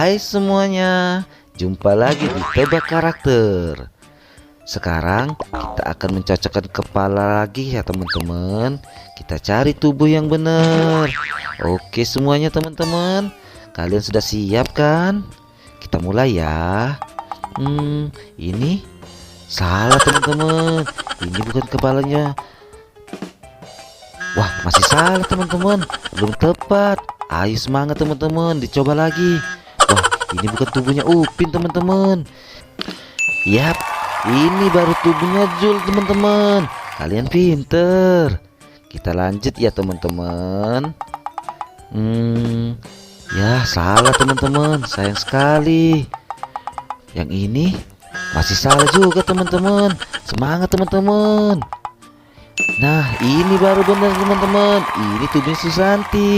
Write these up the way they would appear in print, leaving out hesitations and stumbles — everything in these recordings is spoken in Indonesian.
Hai semuanya, jumpa lagi di Tebak Karakter. Sekarang kita akan mencocokkan kepala lagi ya teman-teman. Kita cari tubuh yang benar. Oke semuanya teman-teman, kalian sudah siap kan? Kita mulai ya. Ini salah teman-teman. Ini bukan kepalanya. Wah, masih salah teman-teman. Belum tepat. Ayo semangat teman-teman, dicoba lagi. Wah, ini bukan tubuhnya Upin teman-teman. Yap, ini baru tubuhnya Jul teman-teman. Kalian pinter. Kita lanjut ya teman-teman. Ya salah teman-teman, sayang sekali. Yang ini masih salah juga teman-teman. Semangat teman-teman. Nah, ini baru benar teman-teman. Ini tubuhnya Susanti.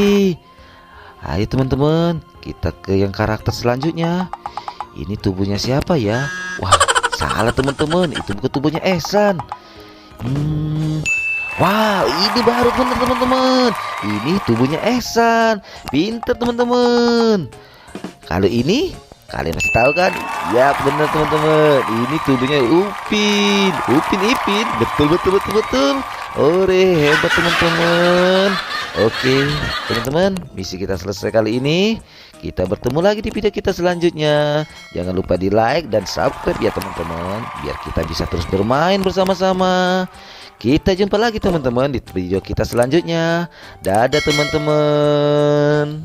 Ayo teman-teman, kita ke yang karakter selanjutnya. Ini tubuhnya siapa ya? Wah, salah teman-teman. Itu bukan tubuhnya Ehsan. Wow, ini baru benar teman-teman. Ini tubuhnya Ehsan. Pinter teman-teman. Kalau ini kalian masih tahu kan? Ya benar teman-teman. Ini tubuhnya Upin. Upin Ipin. Betul. Ore, hebat teman-teman. Oke teman-teman, misi kita selesai kali ini. Kita bertemu lagi di video kita selanjutnya. Jangan lupa di like dan subscribe ya teman-teman, biar kita bisa terus bermain bersama-sama. Kita jumpa lagi teman-teman di video kita selanjutnya. Dadah teman-teman.